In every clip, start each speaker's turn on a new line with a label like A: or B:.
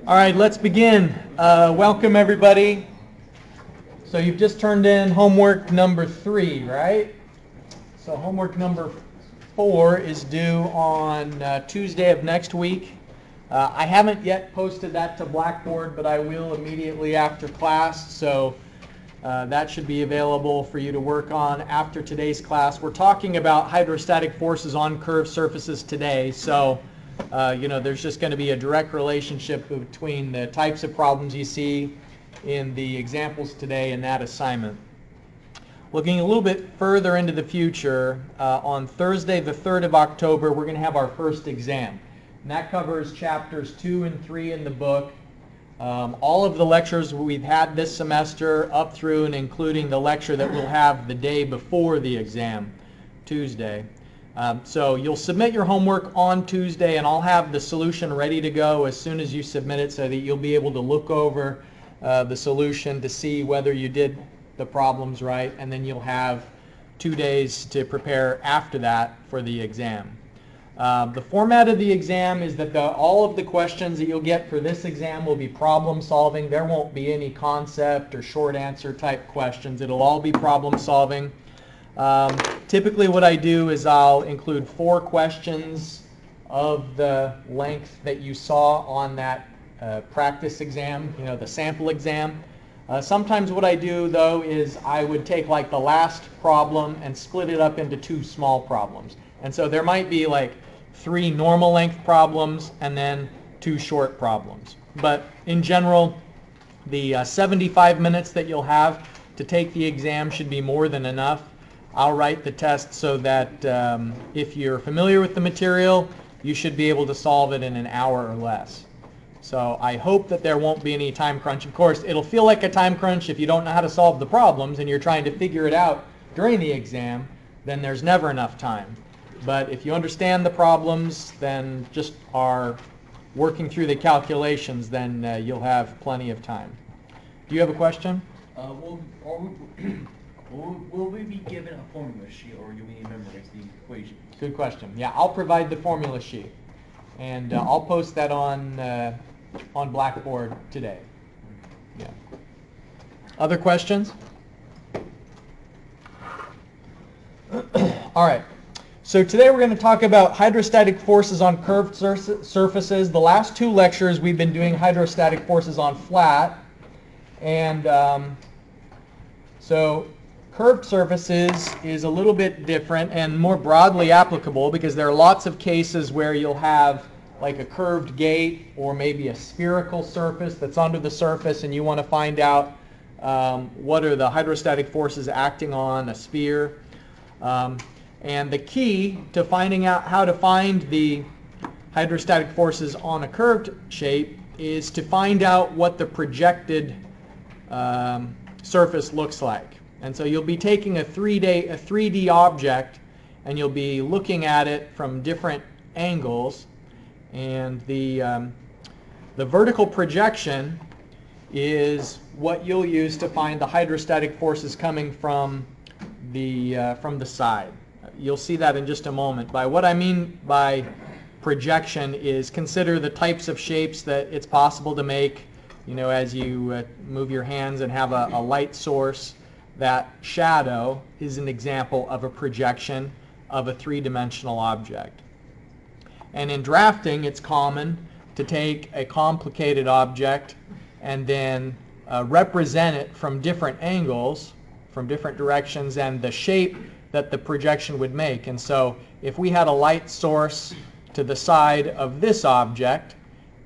A: All right, let's begin. Welcome, everybody. So you've just turned in homework number 3, right? So homework number 4 is due on Tuesday of next week. I haven't yet posted that to Blackboard, but I will immediately after class. So that should be available for you to work on after today's class. We're talking about hydrostatic forces on curved surfaces today. So there's just going to be a direct relationship between the types of problems you see in the examples today and that assignment. Looking a little bit further into the future, on Thursday the 3rd of October, we're going to have our first exam. And that covers chapters 2 and 3 in the book. All of the lectures we've had this semester up through and including the lecture that we'll have the day before the exam, Tuesday. So you'll submit your homework on Tuesday, and I'll have the solution ready to go as soon as you submit it so that you'll be able to look over the solution to see whether you did the problems right, and then you'll have 2 days to prepare after that for the exam. The format of the exam is that all of the questions that you'll get for this exam will be problem solving. There won't be any concept or short answer type questions. It'll all be problem solving. Typically what I do is I'll include 4 questions of the length that you saw on that practice exam, the sample exam. Sometimes what I do though is I would take like the last problem and split it up into 2 small problems. And so there might be like 3 normal length problems and then 2 short problems. But in general, the 75 minutes that you'll have to take the exam should be more than enough. I'll write the test so that if you're familiar with the material, you should be able to solve it in an hour or less. So I hope that there won't be any time crunch. Of course, it'll feel like a time crunch if you don't know how to solve the problems and you're trying to figure it out during the exam, then there's never enough time. But if you understand the problems, then just are working through the calculations, then you'll have plenty of time. Do you have a question?
B: Will we be given a formula sheet, or do we need to memorize the equation?
A: Good question. Yeah, I'll provide the formula sheet, and I'll post that on Blackboard today. Yeah. Other questions? All right. So today we're going to talk about hydrostatic forces on curved surfaces. The last 2 lectures we've been doing hydrostatic forces on flat, and so curved surfaces is a little bit different and more broadly applicable because there are lots of cases where you'll have like a curved gate or maybe a spherical surface that's under the surface and you want to find out what are the hydrostatic forces acting on a sphere. And the key to finding out how to find the hydrostatic forces on a curved shape is to find out what the projected surface looks like. And so you'll be taking a 3D object and you'll be looking at it from different angles, and the vertical projection is what you'll use to find the hydrostatic forces coming from the side. You'll see that in just a moment. By what I mean by projection is consider the types of shapes that it's possible to make, as you move your hands and have a light source. That shadow is an example of a projection of a 3-dimensional object. And in drafting, it's common to take a complicated object and then represent it from different angles, from different directions, and the shape that the projection would make. And so if we had a light source to the side of this object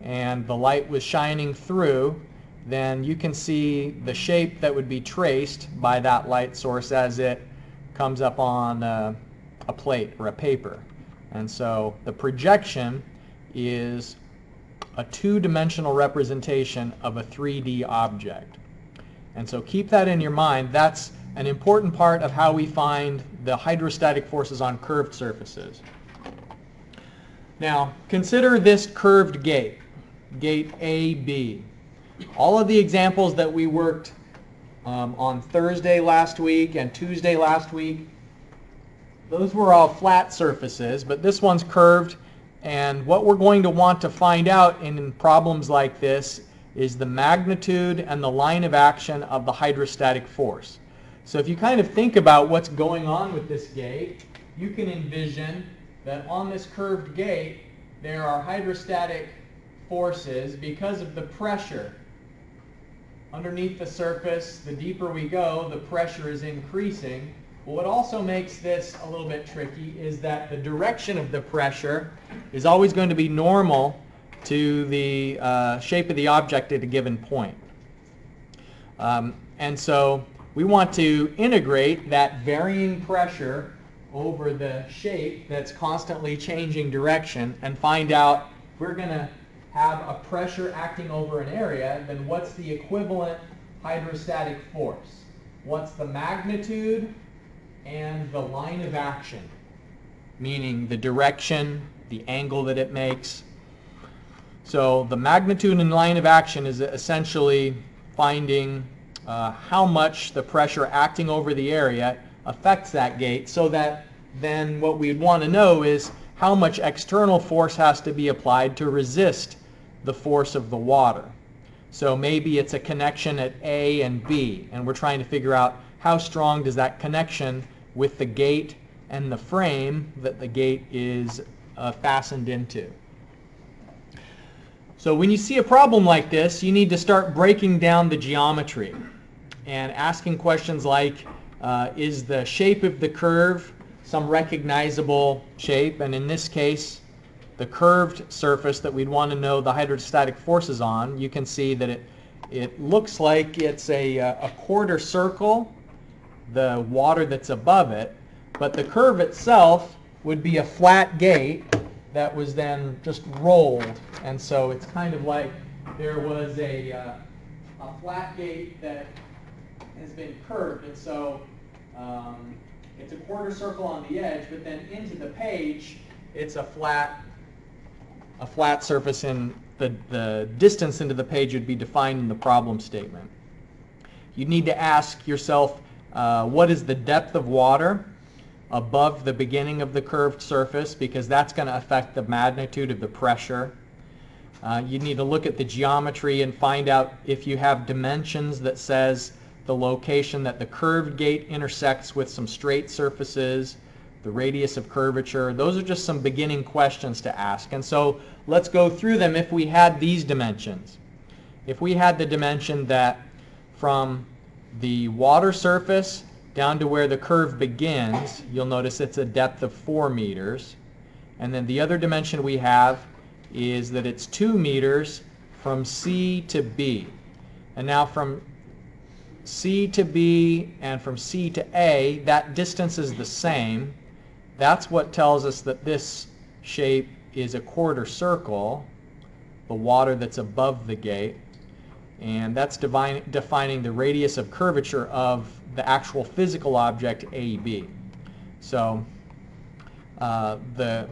A: and the light was shining through, then you can see the shape that would be traced by that light source as it comes up on a plate or a paper. And so the projection is a 2-dimensional representation of a 3D object. And so keep that in your mind. That's an important part of how we find the hydrostatic forces on curved surfaces. Now, consider this curved gate, gate AB. All of the examples that we worked on Thursday last week and Tuesday last week, those were all flat surfaces, but this one's curved, And what we're going to want to find out in problems like this is the magnitude and the line of action of the hydrostatic force. So if you kind of think about what's going on with this gate, you can envision that on this curved gate there are hydrostatic forces because of the pressure underneath the surface. The deeper we go, the pressure is increasing. But what also makes this a little bit tricky is that the direction of the pressure is always going to be normal to the shape of the object at a given point. And so we want to integrate that varying pressure over the shape that's constantly changing direction and find out if we're going to have a pressure acting over an area, then what's the equivalent hydrostatic force? What's the magnitude and the line of action, meaning the direction, the angle that it makes. So the magnitude and line of action is essentially finding how much the pressure acting over the area affects that gate, so that then what we'd want to know is how much external force has to be applied to resist the force of the water. So maybe it's a connection at A and B, and we're trying to figure out how strong does that connection with the gate and the frame that the gate is fastened into. So when you see a problem like this, you need to start breaking down the geometry and asking questions like, is the shape of the curve some recognizable shape? And in this case, the curved surface that we'd want to know the hydrostatic forces on, you can see that it looks like it's a quarter circle, the water that's above it, but the curve itself would be a flat gate that was then just rolled. And so it's kind of like there was a flat gate that has been curved, and so it's a quarter circle on the edge, but then into the page it's a flat surface, and the distance into the page would be defined in the problem statement. You need to ask yourself, what is the depth of water above the beginning of the curved surface, because that's going to affect the magnitude of the pressure. You need to look at the geometry and find out if you have dimensions that says the location that the curved gate intersects with some straight surfaces, the radius of curvature. Those are just some beginning questions to ask. And so let's go through them if we had these dimensions. If we had the dimension that from the water surface down to where the curve begins, you'll notice it's a depth of 4 meters. And then the other dimension we have is that it's 2 meters from C to B. And now from C to B and from C to A, that distance is the same. That's what tells us that this shape is a quarter circle, the water that's above the gate. And that's defining the radius of curvature of the actual physical object AB. So the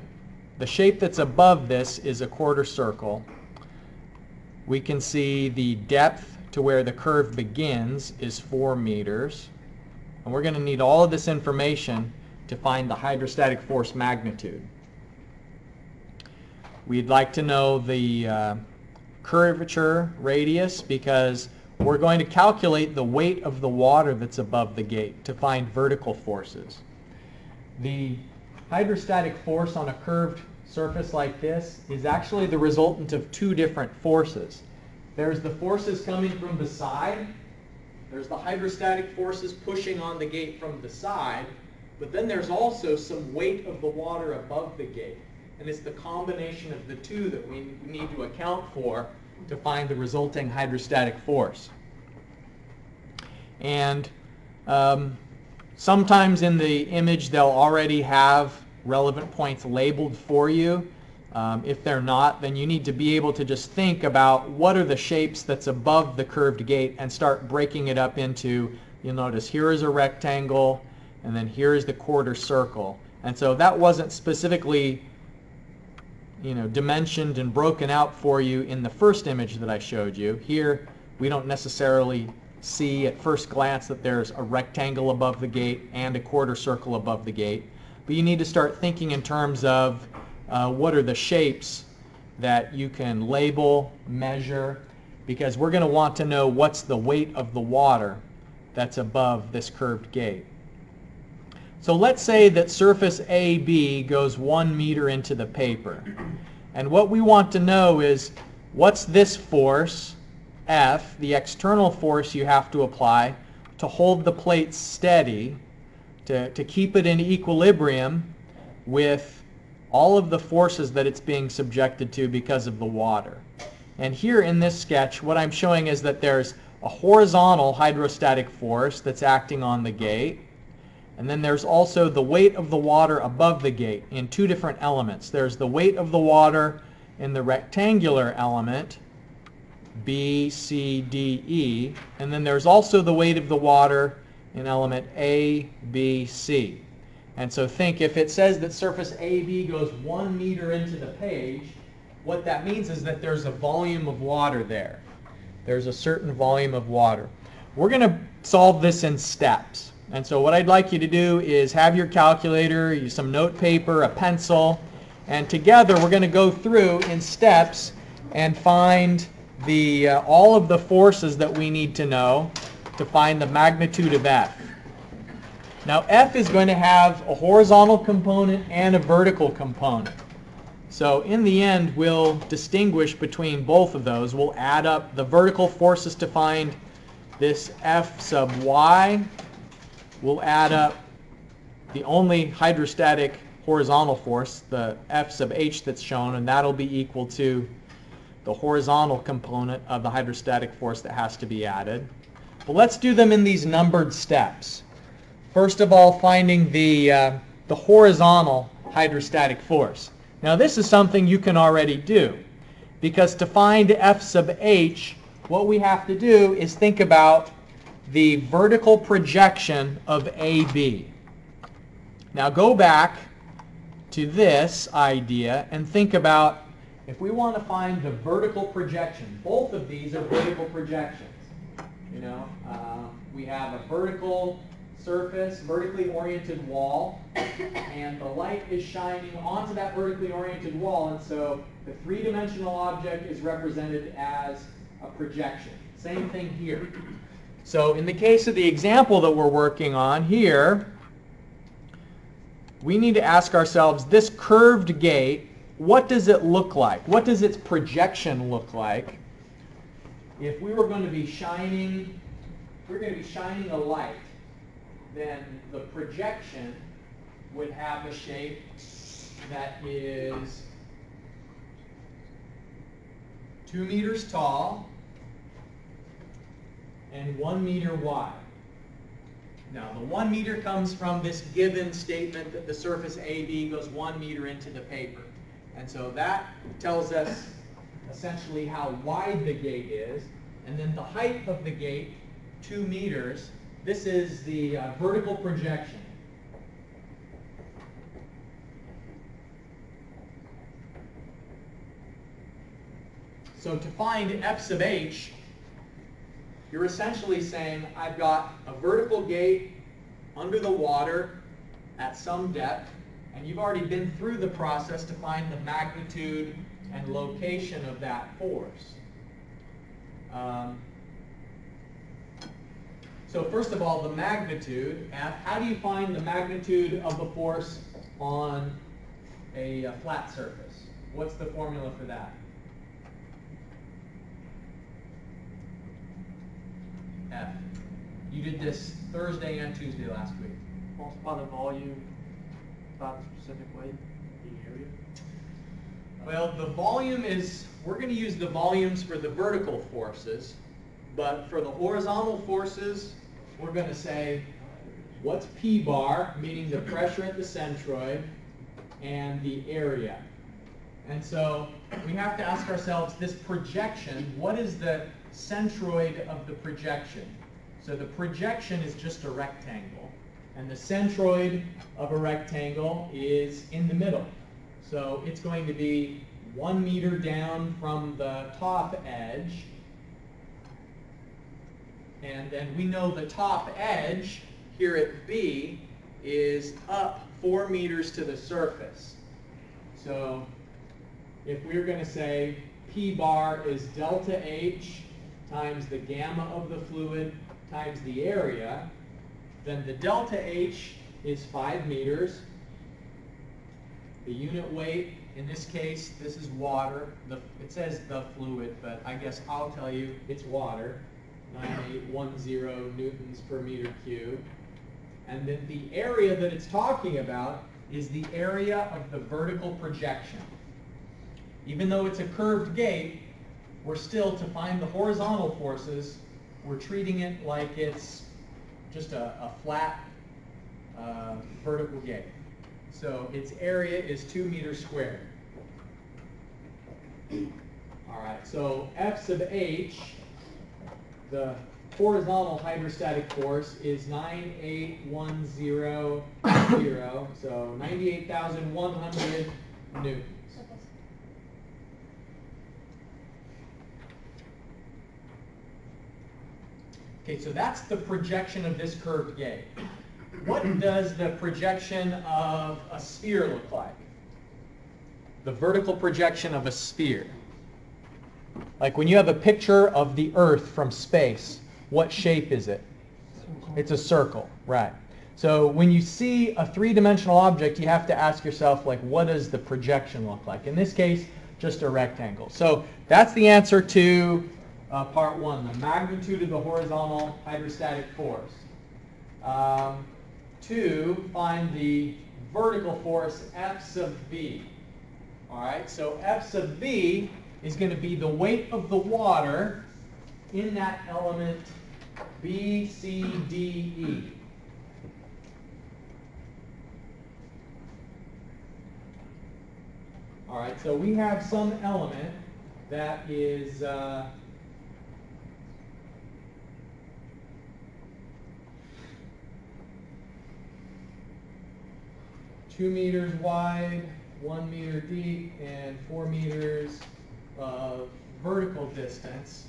A: shape that's above this is a quarter circle. We can see the depth to where the curve begins is 4 meters. And we're going to need all of this information to find the hydrostatic force magnitude. We'd like to know the curvature radius, because we're going to calculate the weight of the water that's above the gate to find vertical forces. The hydrostatic force on a curved surface like this is actually the resultant of 2 different forces. There's the forces coming from the side. There's the hydrostatic forces pushing on the gate from the side, but then there's also some weight of the water above the gate. And it's the combination of the two that we need to account for to find the resulting hydrostatic force. And sometimes in the image they'll already have relevant points labeled for you. If they're not, then you need to be able to just think about what are the shapes that's above the curved gate and start breaking it up into, you'll notice here is a rectangle, and then here is the quarter circle. And so that wasn't specifically dimensioned and broken out for you in the first image that I showed you. Here we don't necessarily see at first glance that there's a rectangle above the gate and a quarter circle above the gate. But you need to start thinking in terms of what are the shapes that you can label, measure, because we're going to want to know what's the weight of the water that's above this curved gate. So let's say that surface AB goes 1 meter into the paper. And what we want to know is what's this force, F, the external force you have to apply to hold the plate steady, to keep it in equilibrium with all of the forces that it's being subjected to because of the water. And here in this sketch, what I'm showing is that there's a horizontal hydrostatic force that's acting on the gate. And then there's also the weight of the water above the gate in two different elements. There's the weight of the water in the rectangular element, B, C, D, E. And then there's also the weight of the water in element A, B, C. And so think, if it says that surface AB goes 1 meter into the page, what that means is that there's a volume of water there. There's a certain volume of water. We're going to solve this in steps. And so what I'd like you to do is have your calculator, use some note paper, a pencil, and together we're going to go through in steps and find all of the forces that we need to know to find the magnitude of F. Now F is going to have a horizontal component and a vertical component. So in the end, we'll distinguish between both of those. We'll add up the vertical forces to find this F sub y. We'll add up the only hydrostatic horizontal force, the F sub h that's shown, and that'll be equal to the horizontal component of the hydrostatic force that has to be added. But let's do them in these numbered steps. First of all, finding the horizontal hydrostatic force. Now this is something you can already do, because to find F sub h, what we have to do is think about the vertical projection of AB. Now go back to this idea and think about, if we want to find the vertical projection, both of these are vertical projections. You know, we have a vertical surface, vertically oriented wall, and the light is shining onto that vertically oriented wall, and so the three-dimensional object is represented as a projection. Same thing here. So in the case of the example that we're working on here, we need to ask ourselves, this curved gate, what does it look like? What does its projection look like? If we were going to be shining, a light, then the projection would have a shape that is 2 meters tall and 1 meter wide. Now the 1 meter comes from this given statement that the surface AB goes 1 meter into the paper. And so that tells us essentially how wide the gate is. And then the height of the gate, 2 meters, this is the vertical projection. So to find F sub h, you're essentially saying I've got a vertical gate under the water at some depth, and you've already been through the process to find the magnitude and location of that force. So first of all, the magnitude, F, how do you find the magnitude of the force on a flat surface? What's the formula for that? F. You did this Thursday and Tuesday last week.
C: Multiply the volume by the specific weight, the area.
A: Well, the volume is, we're going to use the volumes for the vertical forces, but for the horizontal forces, we're going to say, what's P bar, meaning the pressure at the centroid, and the area. And so we have to ask ourselves, this projection, what is the centroid of the projection? So the projection is just a rectangle, and the centroid of a rectangle is in the middle. So it's going to be 1 meter down from the top edge, and then we know the top edge here at B is up 4 meters to the surface. So if we're going to say P bar is delta H times the gamma of the fluid times the area, then the delta H is 5 meters. The unit weight, in this case, this is water. It says the fluid, but I guess I'll tell you it's water. 9810 newtons per meter cubed. And then the area that it's talking about is the area of the vertical projection. Even though it's a curved gate, we're still, to find the horizontal forces, we're treating it like it's just a flat vertical gate. So its area is 2 meters squared. All right, so F sub H, the horizontal hydrostatic force, is 98100, so 98,100 newtons. Okay, so that's the projection of this curved gate. What does the projection of a sphere look like? The vertical projection of a sphere. Like when you have a picture of the Earth from space, what shape is it? It's a circle, right. So when you see a three-dimensional object, you have to ask yourself, like, what does the projection look like? In this case, just a rectangle. So that's the answer to part one, the magnitude of the horizontal hydrostatic force. Two, find the vertical force F sub V. All right, so F sub V is going to be the weight of the water in that element B, C, D, E. All right, so we have some element that is 2 meters wide, 1 meter deep, and 4 meters of vertical distance.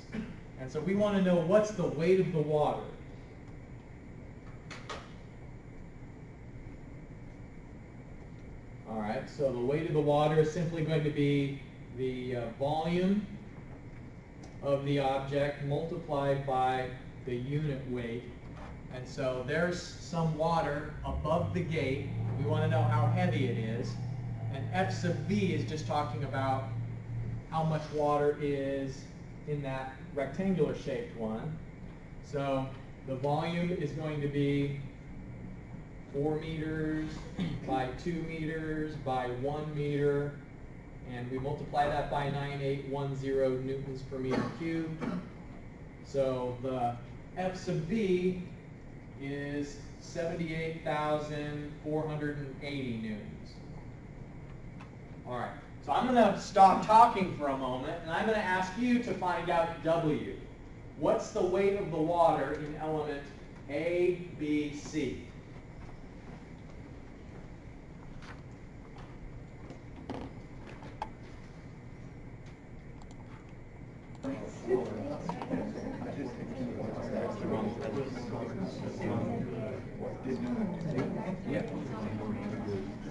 A: And so we want to know what's the weight of the water. All right, so the weight of the water is simply going to be the volume of the object multiplied by the unit weight. And so there's some water above the gate. We want to know how heavy it is. And F sub V is just talking about how much water is in that rectangular shaped one. So the volume is going to be 4 meters by 2 meters by 1 meter. And we multiply that by 9810 newtons per meter cubed. So the F sub V is 78,480 newtons. All right, so I'm going to stop talking for a moment, and I'm going to ask you to find out W. What's the weight of the water in element A, B, C?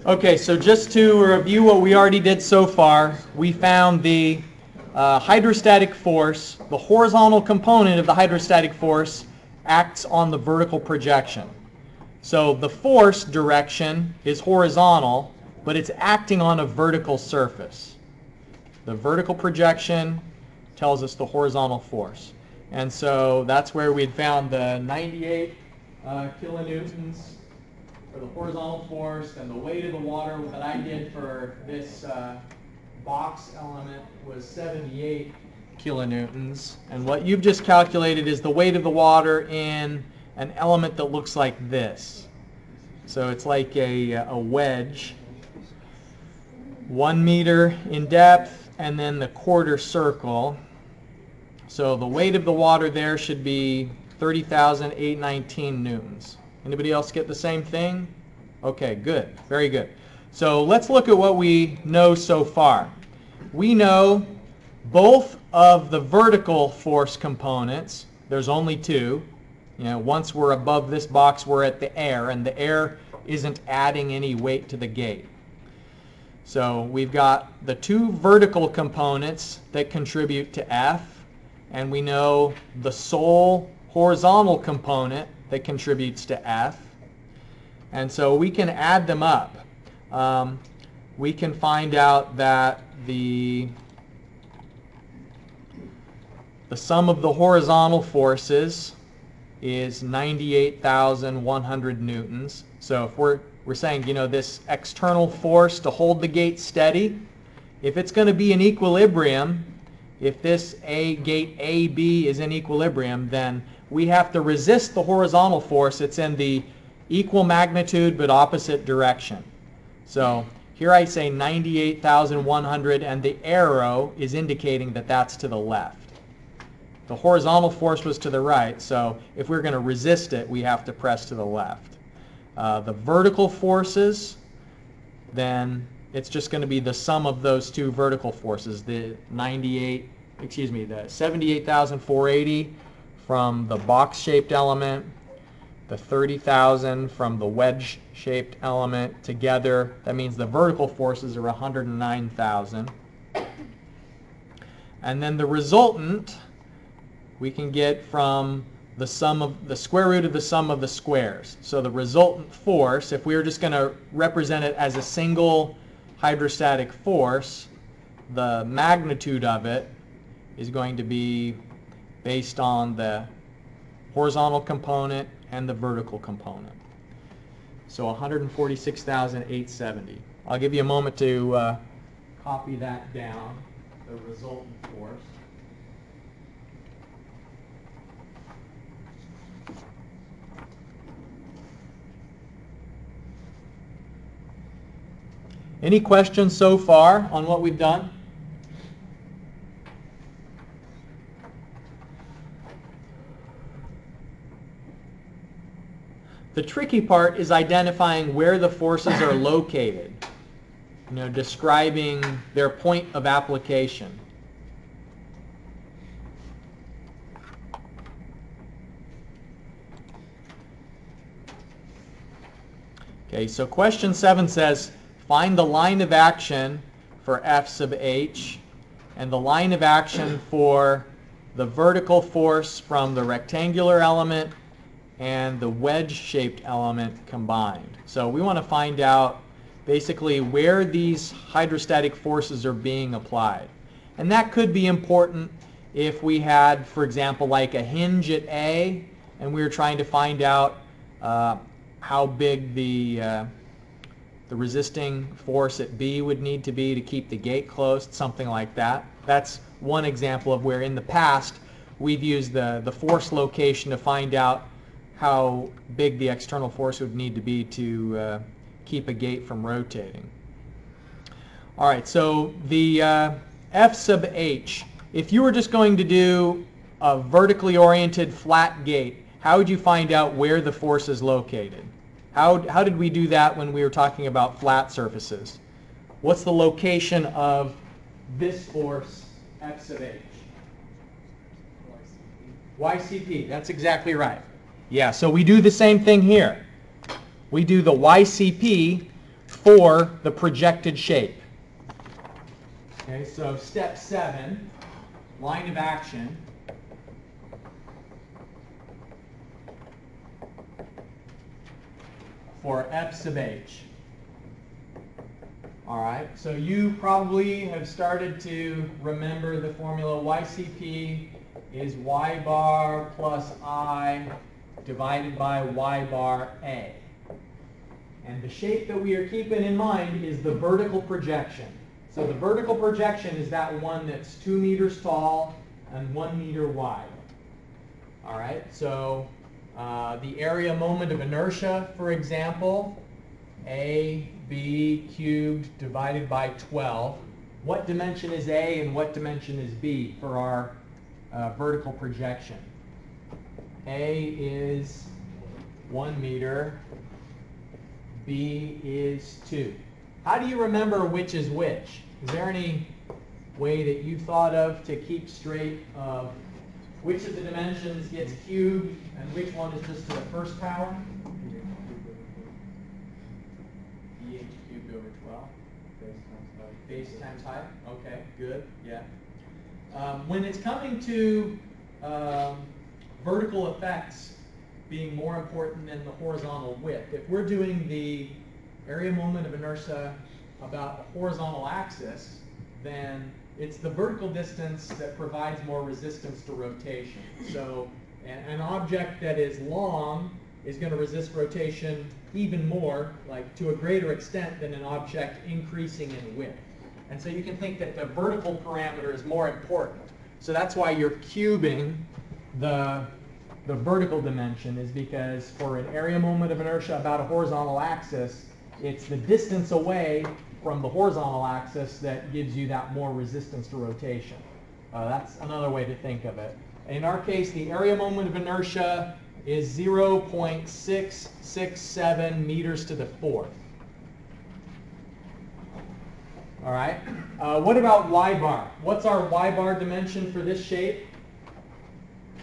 A: Okay, so just to review what we already did so far, we found the hydrostatic force, the horizontal component of the hydrostatic force acts on the vertical projection. So the force direction is horizontal, but it's acting on a vertical surface. The vertical projection tells us the horizontal force. And so that's where we'd found the 98 kilonewtons for the horizontal force, and the weight of the water that I did for this box element was 78 kilonewtons. And what you've just calculated is the weight of the water in an element that looks like this. So it's like a wedge, 1 meter in depth, and then the quarter circle. So the weight of the water there should be 30,819 newtons. Anybody else get the same thing? Okay, good. Very good. So let's look at what we know so far. We know both of the vertical force components. There's only two. You know, once we're above this box, we're at the air, and the air isn't adding any weight to the gate. So we've got the two vertical components that contribute to F, and we know the sole horizontal component that contributes to F. And so we can add them up. We can find out that the sum of the horizontal forces is 98,100 newtons. So if we're saying, you know, this external force to hold the gate steady, if it's going to be in equilibrium, if this gate AB is in equilibrium, then we have to resist the horizontal force. It's in the equal magnitude but opposite direction. So here I say 98,100, and the arrow is indicating that that's to the left. The horizontal force was to the right, so if we're going to resist it, we have to press to the left. The vertical forces, then it's just going to be the sum of those two vertical forces, the 78,480 from the box-shaped element, the 30,000 from the wedge-shaped element together. That means the vertical forces are 109,000. And then the resultant we can get from the square root of the sum of the squares. So the resultant force, if we were just going to represent it as a single hydrostatic force, the magnitude of it is going to be based on the horizontal component and the vertical component. So 146,870. I'll give you a moment to copy that down, the resultant force. Any questions so far on what we've done? The tricky part is identifying where the forces are located, you know, describing their point of application. Okay, so question 7 says, find the line of action for F sub h and the line of action for the vertical force from the rectangular element and the wedge-shaped element combined. So we want to find out basically where these hydrostatic forces are being applied. And that could be important if we had, for example, like a hinge at A, and we were trying to find out how big the resisting force at B would need to be to keep the gate closed, something like that. That's one example of where in the past we've used the force location to find out how big the external force would need to be to keep a gate from rotating. All right, so the F sub h, if you were just going to do a vertically oriented flat gate, how would you find out where the force is located? How did we do that when we were talking about flat surfaces? What's the location of this force, F sub h? YCP, that's exactly right. Yeah, so we do the same thing here. We do the YCP for the projected shape. Okay, so step 7, line of action. For F sub h. All right, so you probably have started to remember the formula. YCP is y bar plus I divided by y bar A. And the shape that we are keeping in mind is the vertical projection. So the vertical projection is that one that's 2 meters tall and 1 meter wide. All right, so the area moment of inertia, for example, AB cubed divided by 12. What dimension is A and what dimension is B for our vertical projection? A is 1 meter, B is 2. How do you remember which is which? Is there any way that you thought of to keep straight of which of the dimensions gets cubed and which one is just to the first power? BH cubed over 12. base times height. Okay, good, yeah. When it's coming to vertical effects being more important than the horizontal width, if we're doing the area moment of inertia about a horizontal axis, then it's the vertical distance that provides more resistance to rotation. So an object that is long is going to resist rotation even more, like to a greater extent than an object increasing in width. And so you can think that the vertical parameter is more important. So that's why you're cubing the vertical dimension, is because for an area moment of inertia about a horizontal axis, it's the distance away from the horizontal axis that gives you that more resistance to rotation. That's another way to think of it. In our case, the area moment of inertia is 0.667 meters to the fourth. All right. What about y bar? What's our y bar dimension for this shape?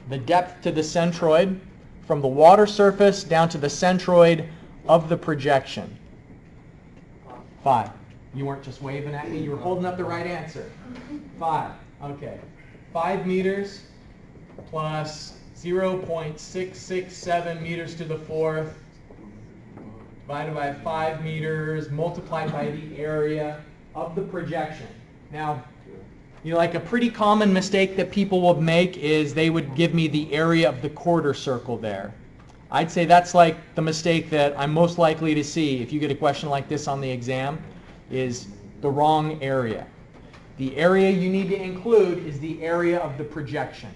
A: The depth to the centroid from the water surface down to the centroid of the projection. 5. You weren't just waving at me, you were holding up the right answer. 5. Okay. 5 meters plus 0.667 meters to the fourth divided by 5 meters multiplied by the area of the projection. Now, like a pretty common mistake that people will make is they would give me the area of the quarter circle there. I'd say that's like the mistake that I'm most likely to see if you get a question like this on the exam, is the wrong area. The area you need to include is the area of the projection,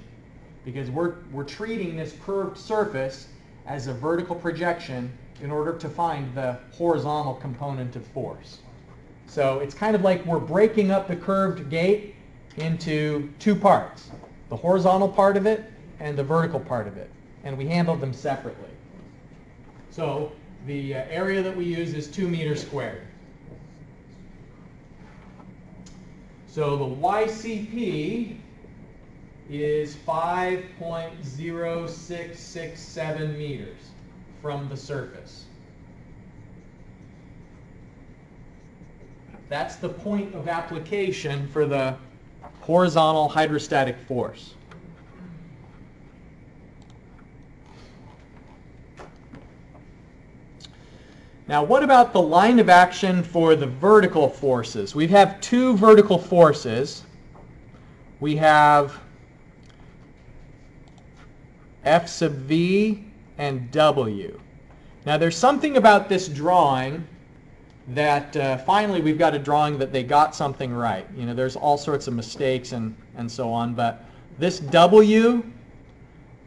A: because we're treating this curved surface as a vertical projection in order to find the horizontal component of force. So it's kind of like we're breaking up the curved gate into two parts, the horizontal part of it and the vertical part of it, and we handle them separately. So the area that we use is 2 meters squared. So the YCP is 5.0667 meters from the surface. That's the point of application for the horizontal hydrostatic force. Now, what about the line of action for the vertical forces? We have two vertical forces. We have F sub V and W. Now, there's something about this drawing that finally we've got a drawing that they got something right. You know, there's all sorts of mistakes and so on, but this W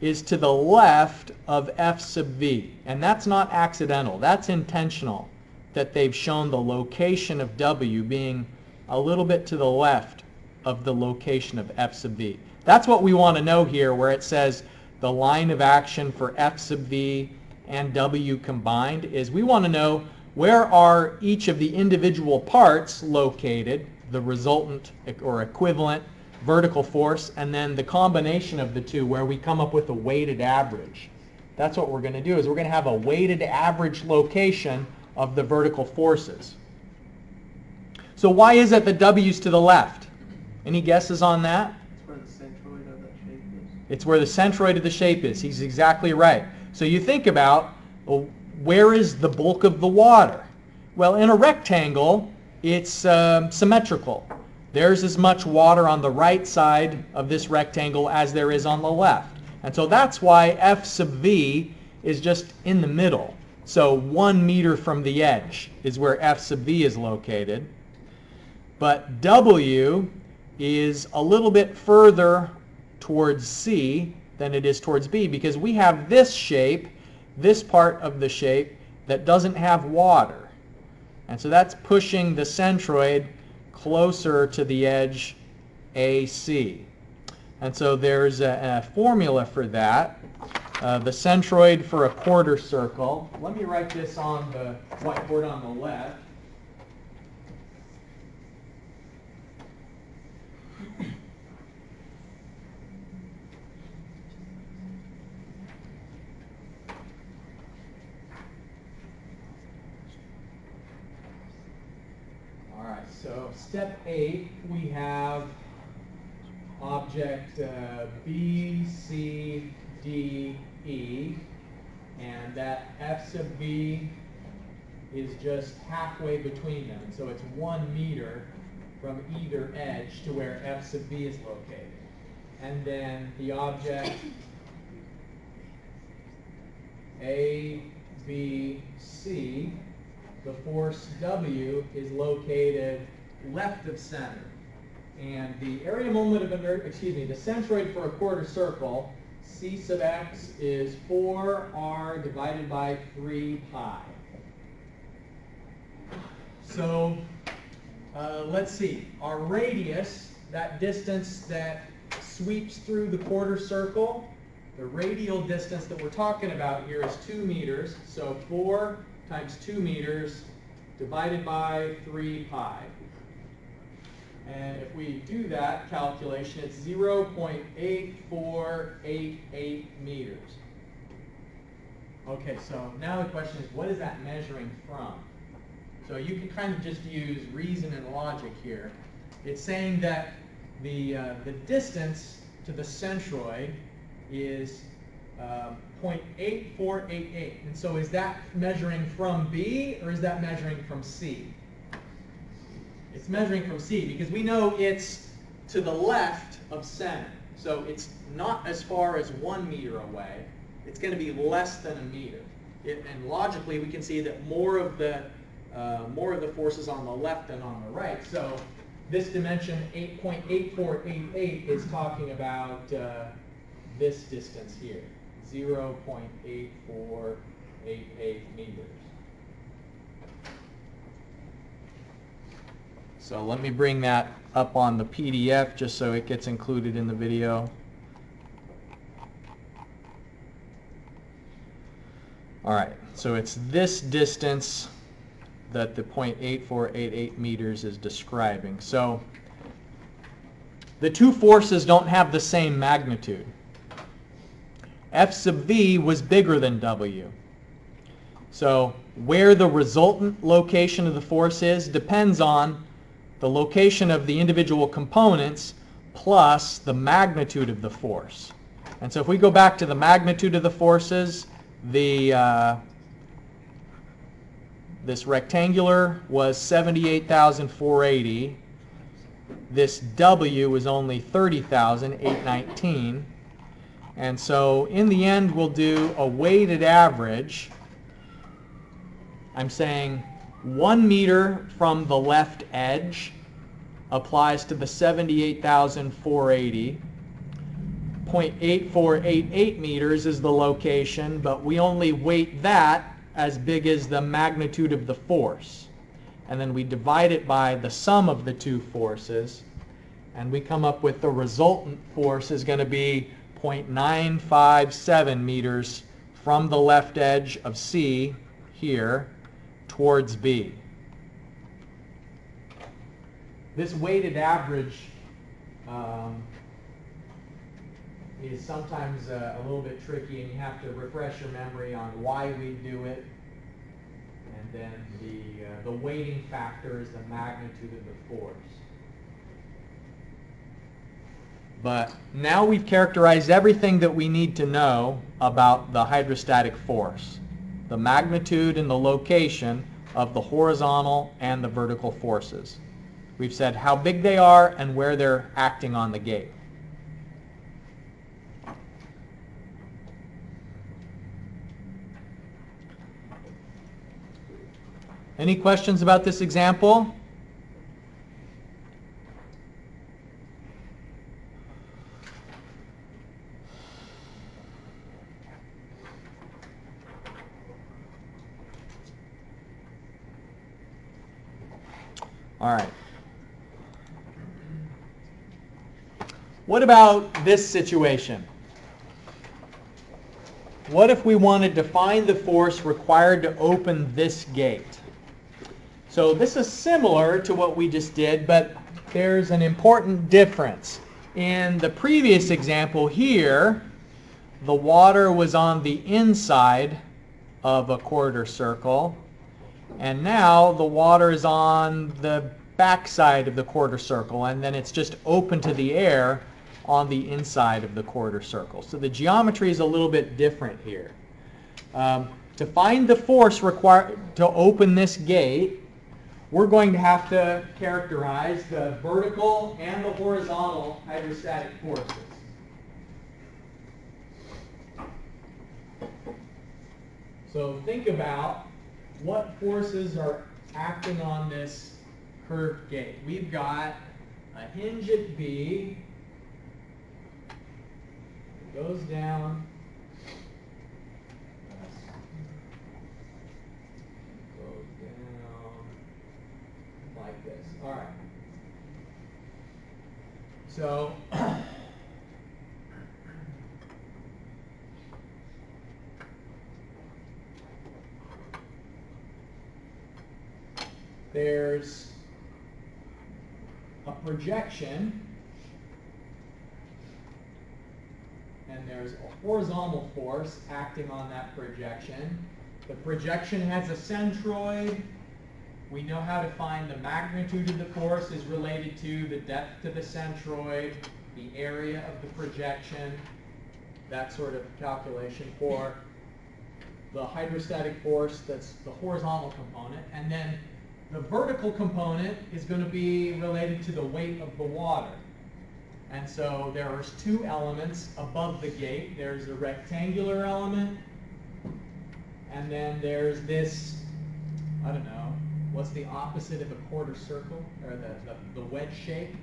A: is to the left of F sub V, and that's not accidental. That's intentional, that they've shown the location of W being a little bit to the left of the location of F sub V. That's what we want to know here, where it says the line of action for F sub V and W combined, is we want to know where are each of the individual parts located, the resultant or equivalent vertical force, and then the combination of the two where we come up with a weighted average. That's what we're going to do, is we're going to have a weighted average location of the vertical forces. So why is it the W's to the left? Any guesses on that?
C: It's where the centroid of that shape is.
A: It's where the centroid of the shape is. He's exactly right. So you think about, well, where is the bulk of the water? Well, in a rectangle, it's symmetrical. There's as much water on the right side of this rectangle as there is on the left. And so that's why F sub V is just in the middle. So 1 meter from the edge is where F sub V is located. But W is a little bit further towards C than it is towards B, because we have this shape, this part of the shape, that doesn't have water. And so that's pushing the centroid closer to the edge AC. And so there's a formula for that. The centroid for a quarter circle. Let me write this on the whiteboard on the left. All right, so step 8, we have object B, C, D, E, and that F sub B is just halfway between them. So it's 1 meter from either edge to where F sub B is located. And then the object A, B, C, the force W is located left of center. And the area moment of inertia, the centroid for a quarter circle, C sub x is 4r divided by 3 pi. So let's see, our radius, that distance that sweeps through the quarter circle, the radial distance that we're talking about here is 2 meters. So 4 times 2 meters divided by 3 pi. And if we do that calculation, it's 0.8488 meters. Okay, so now the question is, what is that measuring from? So you can kind of just use reason and logic here. It's saying that the distance to the centroid is 0.8488. And so is that measuring from B or is that measuring from C? It's measuring from C because we know it's to the left of center. So it's not as far as 1 meter away. It's going to be less than a meter. And logically, we can see that more of the force is on the left than on the right. So this dimension 8.8488 is talking about this distance here, 0.8488 meters. So let me bring that up on the PDF just so it gets included in the video. All right, so it's this distance that the 0.8488 meters is describing. So the two forces don't have the same magnitude. F sub V was bigger than W. So where the resultant location of the force is depends on the location of the individual components plus the magnitude of the force. And so if we go back to the magnitude of the forces, this rectangular was 78,480. This W was only 30,819. And so in the end, we'll do a weighted average. I'm saying 1 meter from the left edge applies to the 78,480. 0.8488 meters is the location, but we only weight that as big as the magnitude of the force. And then we divide it by the sum of the two forces, and we come up with the resultant force is going to be 0.957 meters from the left edge of C here towards B. This weighted average is sometimes a little bit tricky, and you have to refresh your memory on why we do it. And then the weighting factor is the magnitude of the force. But now we've characterized everything that we need to know about the hydrostatic force, the magnitude and the location of the horizontal and the vertical forces. We've said how big they are and where they're acting on the gate. Any questions about this example? All right. What about this situation? What if we wanted to find the force required to open this gate? So this is similar to what we just did, but there's an important difference. In the previous example here, the water was on the inside of a quarter circle, and now the water is on the back side of the quarter circle, and then it's just open to the air on the inside of the quarter circle. So the geometry is a little bit different here. To find the force required to open this gate, we're going to have to characterize the vertical and the horizontal hydrostatic forces. So think about what forces are acting on this curved gate. We've got a hinge at B, it goes down, like this. All right. So there's a projection, and there's a horizontal force acting on that projection. The projection has a centroid. We know how to find the magnitude of the force is related to the depth to the centroid, the area of the projection, that sort of calculation for the hydrostatic force, that's the horizontal component. And then the vertical component is going to be related to the weight of the water. And so there's two elements above the gate. There's a rectangular element, and then there's this, I don't know, what's the opposite of a quarter circle, or the wedge shape?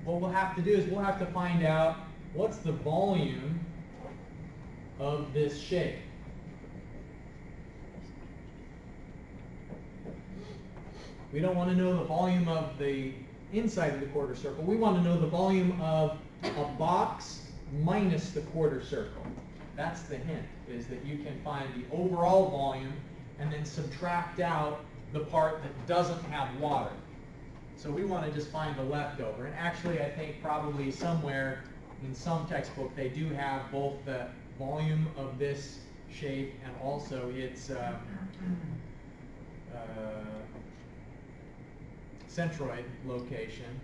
A: What we'll have to do is we'll have to find out what's the volume of this shape. We don't want to know the volume of the inside of the quarter circle. We want to know the volume of a box minus the quarter circle. That's the hint, is that you can find the overall volume and then subtract out the part that doesn't have water. So we want to just find the leftover. And actually, I think probably somewhere in some textbook they do have both the volume of this shape and also its centroid location.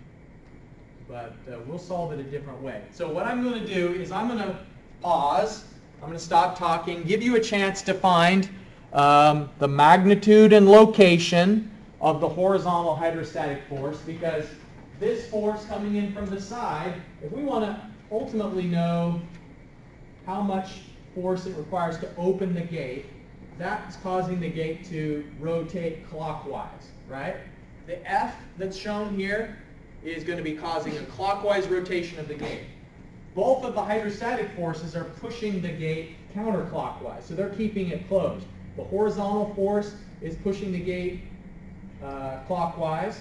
A: But we'll solve it a different way. So what I'm going to do is I'm going to pause. I'm going to stop talking, give you a chance to find the magnitude and location of the horizontal hydrostatic force, because this force coming in from the side, if we want to ultimately know how much force it requires to open the gate, that's causing the gate to rotate clockwise, right? The F that's shown here is going to be causing a clockwise rotation of the gate. Both of the hydrostatic forces are pushing the gate counterclockwise, so they're keeping it closed. The horizontal force is pushing the gate clockwise,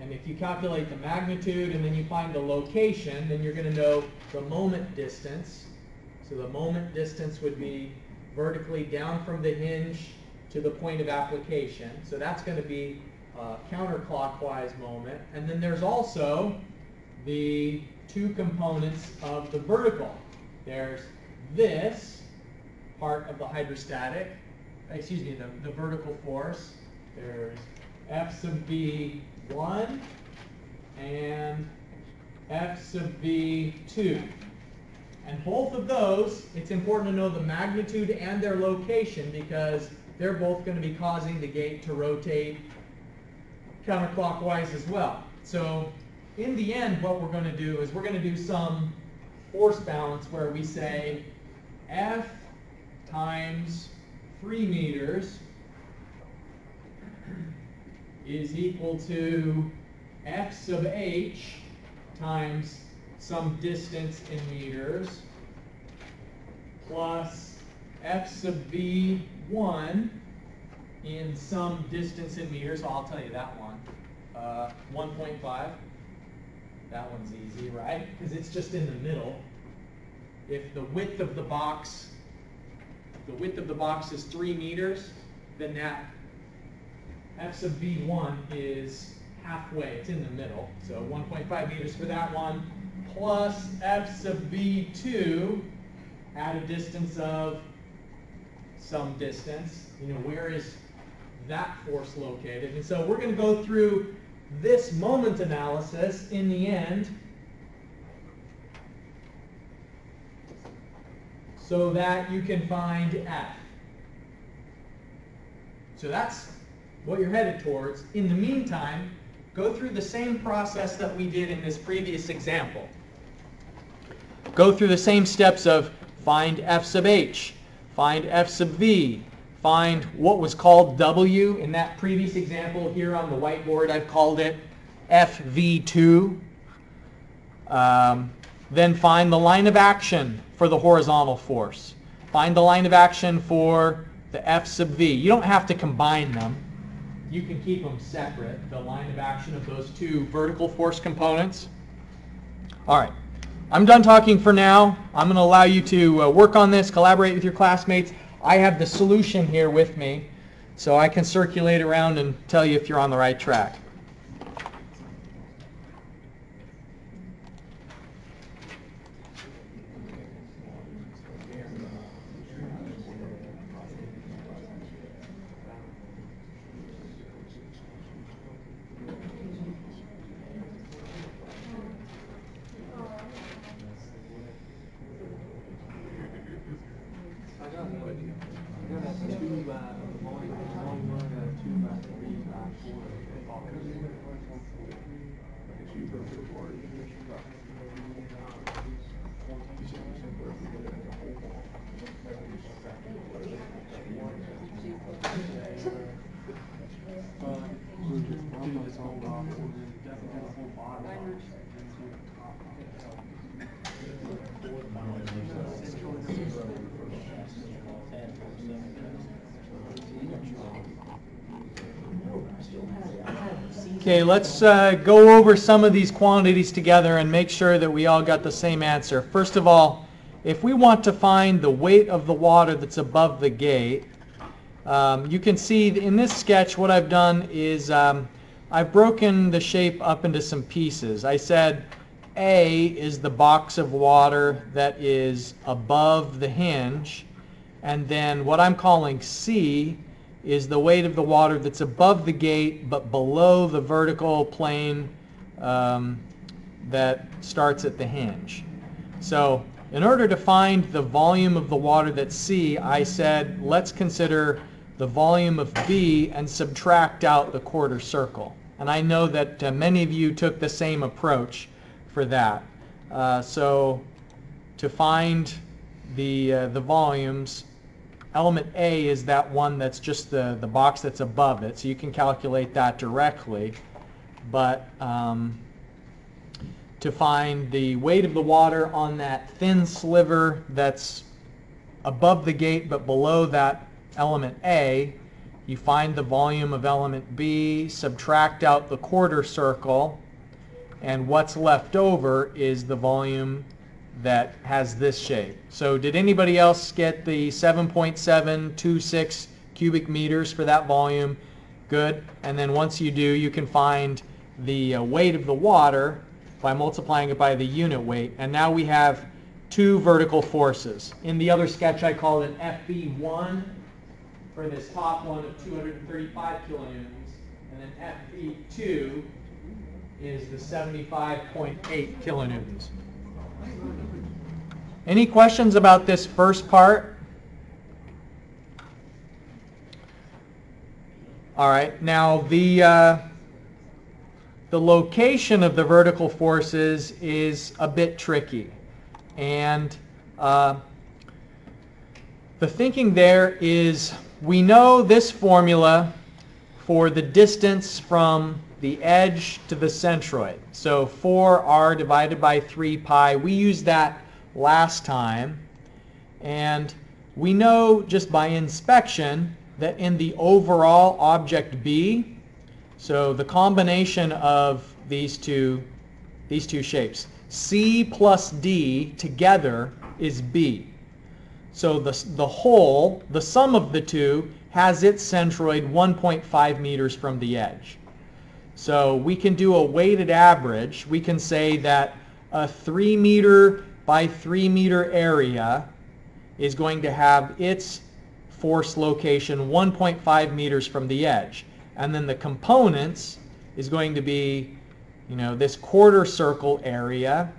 A: and if you calculate the magnitude and then you find the location, then you're going to know the moment distance. So the moment distance would be vertically down from the hinge to the point of application. So that's going to be a counterclockwise moment. And then there's also the two components of the vertical. There's this part of the hydrostatic, the vertical force. There's F sub V1 and F sub V2. And both of those, it's important to know the magnitude and their location, because they're both going to be causing the gate to rotate counterclockwise as well. So in the end, what we're going to do is we're going to do some force balance where we say F times 3 meters is equal to F sub H times some distance in meters plus F sub V1 in some distance in meters. So I'll tell you that one. 1.5. That one's easy, right? Because it's just in the middle. If the width of the box is 3 meters, then that F sub V1 is halfway. It's in the middle. So 1.5 meters for that one, plus F sub V2 at a distance of some distance. Where is that force located? And so we're going to go through this moment analysis in the end so that you can find F. So that's what you're headed towards. In the meantime, go through the same process that we did in this previous example. Go through the same steps of find F sub H, find F sub V, find what was called W in that previous example. Here on the whiteboard I've called it FV2. Then find the line of action for the horizontal force. Find the line of action for the F sub V. You don't have to combine them. You can keep them separate, the line of action of those two vertical force components. All right, I'm done talking for now. I'm going to allow you to work on this, collaborate with your classmates. I have the solution here with me, so I can circulate around and tell you if you're on the right track. Okay, let's go over some of these quantities together and make sure that we all got the same answer. First of all, if we want to find the weight of the water that's above the gate, you can see in this sketch what I've done is I've broken the shape up into some pieces. I said A is the box of water that is above the hinge, and then what I'm calling C is the weight of the water that's above the gate but below the vertical plane that starts at the hinge. So in order to find the volume of the water that's C, I said let's consider the volume of B and subtract out the quarter circle. And I know that many of you took the same approach for that. So to find the volumes, element A is that one that's just the box that's above it, so you can calculate that directly. But to find the weight of the water on that thin sliver that's above the gate but below that element A, you find the volume of element B, subtract out the quarter circle, and what's left over is the volume that has this shape. So did anybody else get the 7.726 cubic meters for that volume? Good. And then once you do, you can find the weight of the water by multiplying it by the unit weight. And now we have two vertical forces. In the other sketch I called it FV1 for this top one of 235 kilonewtons, and then FV2 is the 75.8 kilonewtons. Any questions about this first part? All right, now the location of the vertical forces is a bit tricky, and the thinking there is we know this formula for the distance from the edge to the centroid. So 4r divided by 3 pi, we used that last time, and we know just by inspection that in the overall object B, so the combination of these two shapes, C plus D together is B. So the whole, the sum of the two, has its centroid 1.5 meters from the edge. So we can do a weighted average. We can say that a 3 meter by 3 meter area is going to have its force location 1.5 meters from the edge. And then the components is going to be, this quarter circle area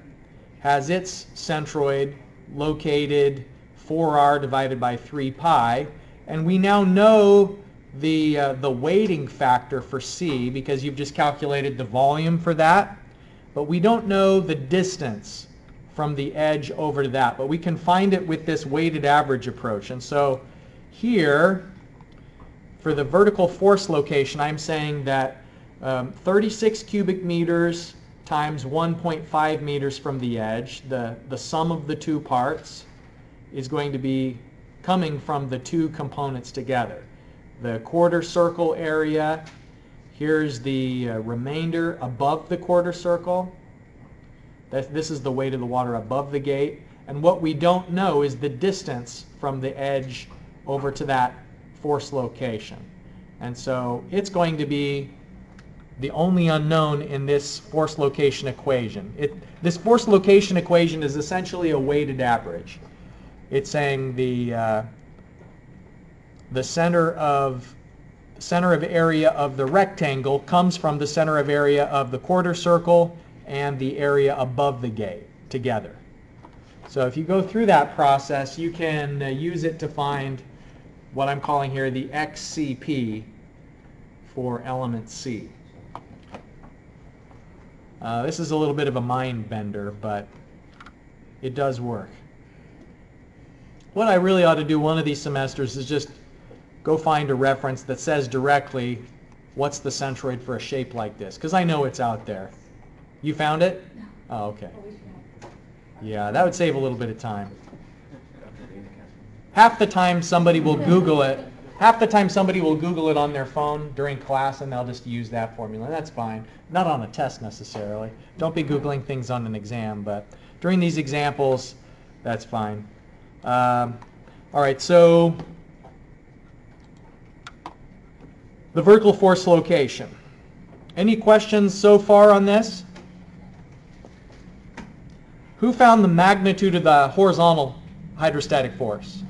A: has its centroid located 4r divided by 3 pi, and we now know the weighting factor for C because you've just calculated the volume for that, but we don't know the distance from the edge over to that, but we can find it with this weighted average approach. And so here, for the vertical force location, I'm saying that 36 cubic meters times 1.5 meters from the edge, the sum of the two parts is going to be coming from the two components together. The quarter circle area, here's the remainder above the quarter circle. This is the weight of the water above the gate. And what we don't know is the distance from the edge over to that force location. And so it's going to be the only unknown in this force location equation. This force location equation is essentially a weighted average. It's saying the center of area of the rectangle comes from the center of area of the quarter circle and the area above the gate together. So if you go through that process, you can use it to find what I'm calling here the XCP for element C. This is a little bit of a mind bender, but it does work. What I really ought to do one of these semesters is just go find a reference that says directly what's the centroid for a shape like this, because I know it's out there. You found it?
D: No.
A: Oh, okay. Yeah, that would save a little bit of time. Half the time somebody will Google it. Half the time somebody will Google it on their phone during class and they'll just use that formula. That's fine. Not on a test necessarily. Don't be Googling things on an exam, but during these examples, that's fine. All right, so the vertical force location. Any questions so far on this? Who found the magnitude of the horizontal hydrostatic force?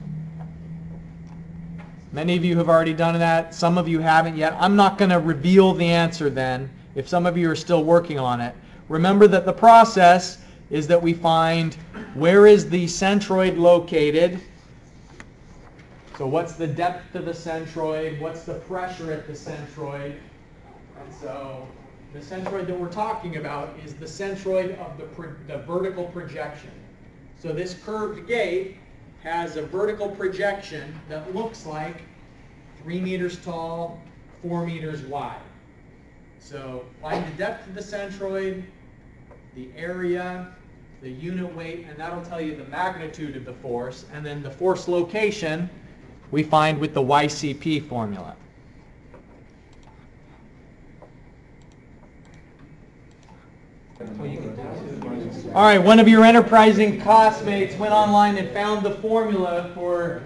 A: Many of you have already done that. Some of you haven't yet. I'm not going to reveal the answer then if some of you are still working on it. Remember that the process is that we find where is the centroid located. So what's the depth of the centroid? What's the pressure at the centroid? And so the centroid that we're talking about is the centroid of the vertical projection. So this curved gate has a vertical projection that looks like 3 meters tall, 4 meters wide. So find the depth of the centroid, the area, the unit weight, and that'll tell you the magnitude of the force. And then the force location we find with the YCP formula. All right, one of your enterprising classmates went online and found the formula for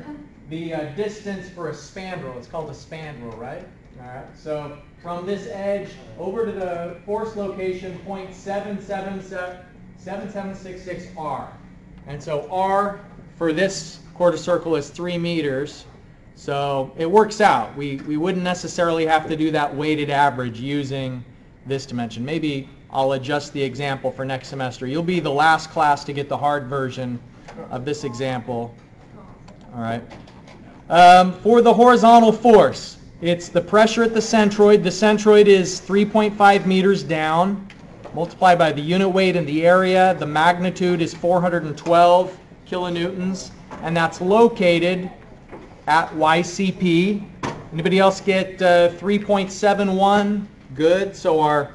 A: the distance for a spandrel. It's called a spandrel, right? All right, so from this edge over to the force location, 0.7766 R. And so R for this quarter circle is 3 meters. So it works out. We wouldn't necessarily have to do that weighted average using this dimension. Maybe I'll adjust the example for next semester. You'll be the last class to get the hard version of this example. All right. For the horizontal force, it's the pressure at the centroid. The centroid is 3.5 meters down, multiplied by the unit weight and the area. The magnitude is 412 kilonewtons, and that's located at YCP. Anybody else get 3.71? Good. So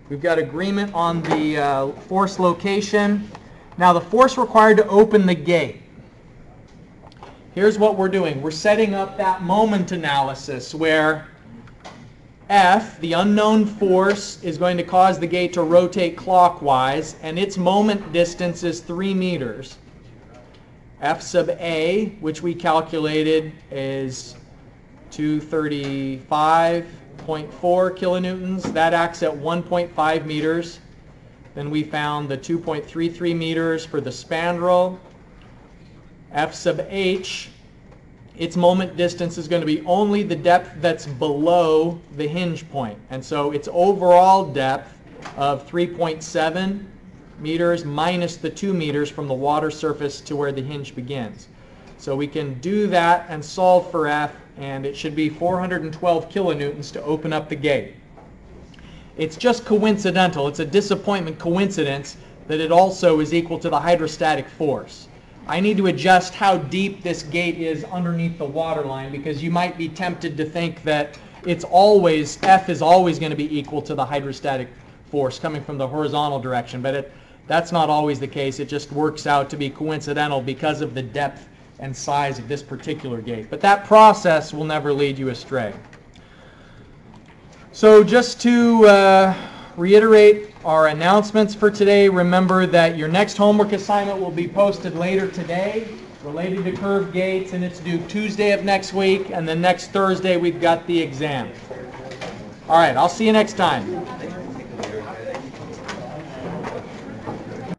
A: we've got agreement on the force location. Now the force required to open the gate. Here's what we're doing. We're setting up that moment analysis where F, the unknown force, is going to cause the gate to rotate clockwise, and its moment distance is 3 meters. F sub A, which we calculated, is 235.4 kilonewtons. That acts at 1.5 meters. Then we found the 2.33 meters for the spandrel. F sub H its moment distance is going to be only the depth that's below the hinge point. And so its overall depth of 3.7 meters minus the 2 meters from the water surface to where the hinge begins. So we can do that and solve for F, and it should be 412 kilonewtons to open up the gate. It's just coincidental. It's a disappointment coincidence that it also is equal to the hydrostatic force. I need to adjust how deep this gate is underneath the water line, because you might be tempted to think that it's always, F is always going to be equal to the hydrostatic force coming from the horizontal direction, but that's not always the case. It just works out to be coincidental because of the depth and size of this particular gate. But that process will never lead you astray. So just to reiterate our announcements for today, remember that your next homework assignment will be posted later today related to curved gates, and it's due Tuesday of next week, and then next Thursday we've got the exam. All right, I'll see you next time.